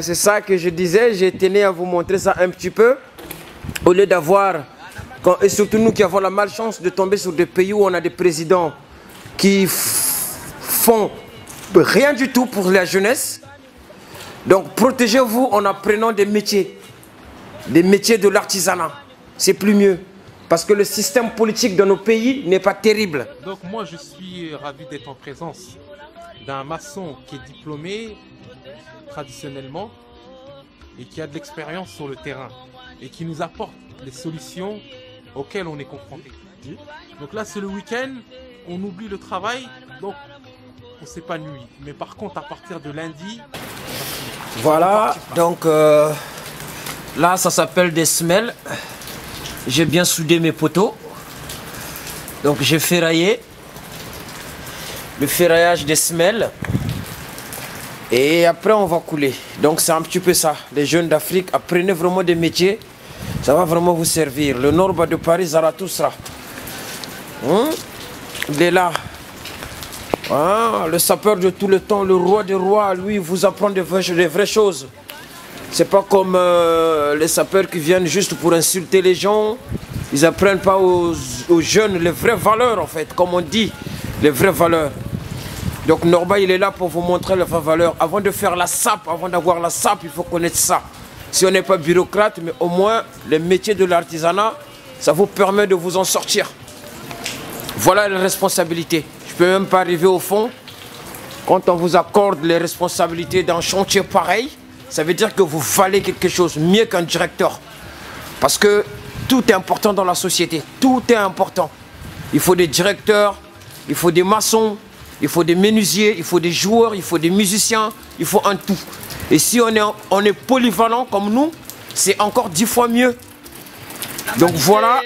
C'est ça que je disais, j'ai tenu à vous montrer ça un petit peu. Au lieu d'avoir, et surtout nous qui avons la malchance de tomber sur des pays où on a des présidents qui font rien du tout pour la jeunesse. Donc protégez-vous en apprenant des métiers de l'artisanat. C'est plus mieux. Parce que le système politique de nos pays n'est pas terrible. Donc moi je suis ravi d'être en présence d'un maçon qui est diplômé traditionnellement et qui a de l'expérience sur le terrain et qui nous apporte les solutions auxquelles on est confronté. Donc là c'est le week-end, on oublie le travail, donc on s'épanouit. Mais par contre à partir de lundi... Voilà, donc là ça s'appelle des semelles. J'ai bien soudé mes poteaux. Donc j'ai ferraillé. Le ferraillage des semelles. Et après on va couler. Donc c'est un petit peu ça. Les jeunes d'Afrique, apprenez vraiment des métiers. Ça va vraiment vous servir. Le Norba de Paris, Zarathustra. Il est là. Le sapeur de tout le temps, le roi des rois, lui, vous apprend des vraies choses. C'est pas comme les sapeurs qui viennent juste pour insulter les gens. Ils apprennent pas aux jeunes les vraies valeurs en fait, comme on dit, les vraies valeurs. Donc Norba il est là pour vous montrer les vraies valeurs. Avant de faire la sape, avant d'avoir la sape, il faut connaître ça. Si on n'est pas bureaucrate, mais au moins les métiers de l'artisanat, ça vous permet de vous en sortir. Voilà les responsabilités. Je peux même pas arriver au fond. Quand on vous accorde les responsabilités d'un chantier pareil, ça veut dire que vous valez quelque chose mieux qu'un directeur. Parce que tout est important dans la société. Tout est important. Il faut des directeurs, il faut des maçons, il faut des menuisiers, il faut des joueurs, il faut des musiciens, il faut un tout. Et si on est polyvalent comme nous, c'est encore 10 fois mieux. Donc voilà.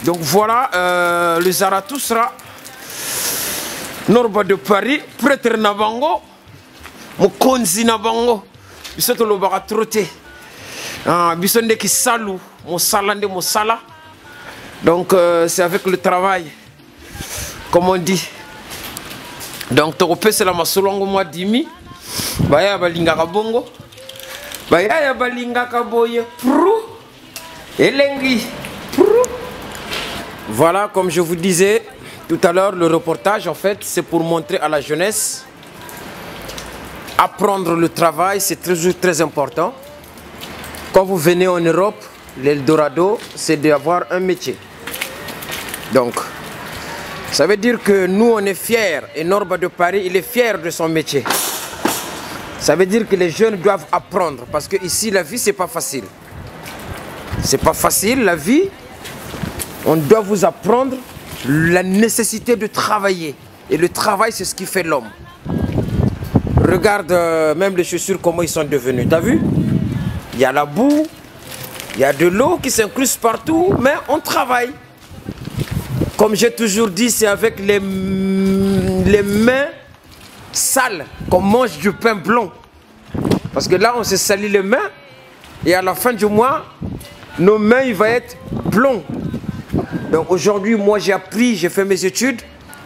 Donc voilà le Zarathustra, Norba de Paris, prêtre Nabango, Mokonzi Nabango, bisoto lo baka troté. Bisonde qui salou, mon salande mon sala. Donc c'est avec le travail, comme on dit. Donc torope c'est la masolongo moi dimi, baya balingaka bongo, baya balingaka boye prou, elengi prou. Voilà, comme je vous disais tout à l'heure, le reportage en fait c'est pour montrer à la jeunesse, apprendre le travail c'est très important. Quand vous venez en Europe, l'Eldorado c'est d'avoir un métier. Donc ça veut dire que nous on est fiers et Norba de Paris il est fier de son métier. Ça veut dire que les jeunes doivent apprendre parce que ici la vie c'est pas facile. C'est pas facile la vie. On doit vous apprendre la nécessité de travailler. Et le travail c'est ce qui fait l'homme. Regarde même les chaussures comment ils sont devenus. T'as vu? Il y a la boue, il y a de l'eau qui s'incruste partout, mais on travaille. Comme j'ai toujours dit, c'est avec les mains sales qu'on mange du pain blanc. Parce que là, on se salit les mains et à la fin du mois, nos mains, ils vont être blonds. Donc aujourd'hui, moi, j'ai appris, j'ai fait mes études,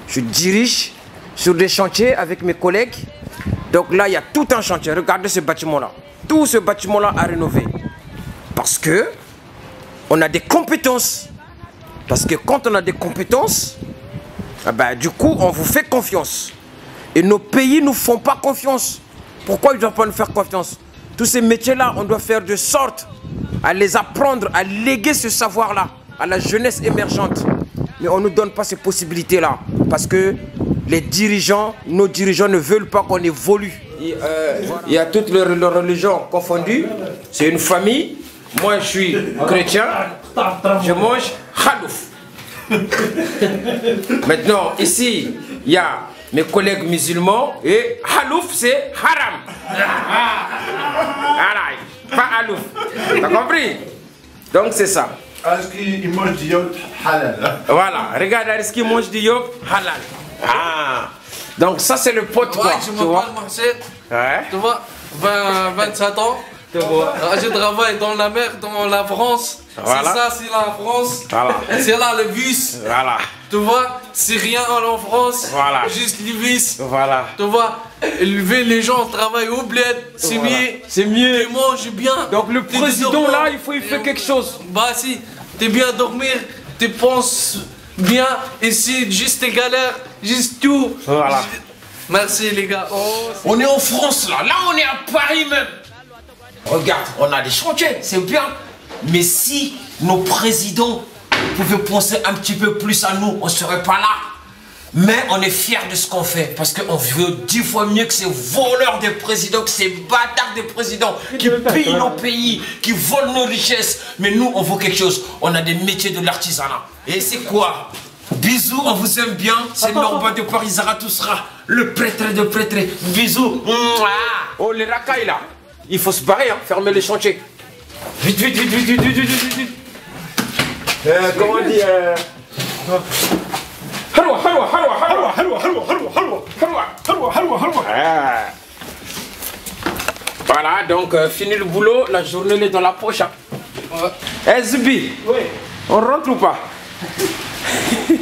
je dirige sur des chantiers avec mes collègues. Donc là, il y a tout un chantier. Regardez ce bâtiment-là. Tout ce bâtiment-là à rénover. Parce que on a des compétences. Parce que quand on a des compétences, du coup, on vous fait confiance. Et nos pays ne nous font pas confiance. Pourquoi ils ne doivent pas nous faire confiance? Tous ces métiers-là, on doit faire de sorte à les apprendre, à léguer ce savoir-là à la jeunesse émergente. Mais on ne nous donne pas ces possibilités-là. Parce que les dirigeants, nos dirigeants ne veulent pas qu'on évolue. Il y a toutes les religions confondues. C'est une famille. Moi, je suis chrétien. Je mange khalouf. Maintenant, ici, il y a mes collègues musulmans. Et khalouf, c'est haram. Alouf. T'as compris? Donc c'est ça. Est-ce qu'il mange du yop halal? Voilà, regarde, est-ce qu'il mange du yop halal? Ah. Donc ça c'est le pote quoi. Je m'appelle Marcel. Ouais. Tu vois, 27 ans. Je travaille dans la mer, dans la France. Voilà. C'est ça, c'est la France. Voilà. C'est là le bus. Voilà. Tu vois, c'est rien en France. Voilà. Juste les bus. Voilà. Tu vois, élever les gens travaillent au bled. C'est Voilà. mieux. C'est mieux. Tu manges bien. Donc le Tu président dors là, bien. il fait quelque chose. Bah si, t'es bien dormir, tu penses bien. Ici, juste tes galères, juste tout. Voilà. Merci les gars. On est en France là, on est à Paris même. Regarde, on a des chantiers, c'est bien. Mais si nos présidents pouvaient penser un petit peu plus à nous, on serait pas là. Mais on est fiers de ce qu'on fait parce qu'on veut 10 fois mieux que ces voleurs des présidents, que ces bâtards des présidents qui pillent nos pays, qui volent nos richesses. Mais nous, on veut quelque chose. On a des métiers de l'artisanat. Et c'est quoi? Bisous, on vous aime bien. C'est Norba de Paris Zarathustra, le prêtre de prêtre. Bisous. Oh, les racailles là. Il faut se barrer, hein. Fermer les chantiers. Vite, vite, vite, vite, vite, vite, vite, vite, vite. Comment on dit Halwa, halwa, halwa, halwa, halwa, halwa, halwa, halwa, halwa, halwa, halwa. Voilà, donc fini le boulot, la journée est dans la poche. Hein. Ouais. Zubi, Oui. on rentre ou pas?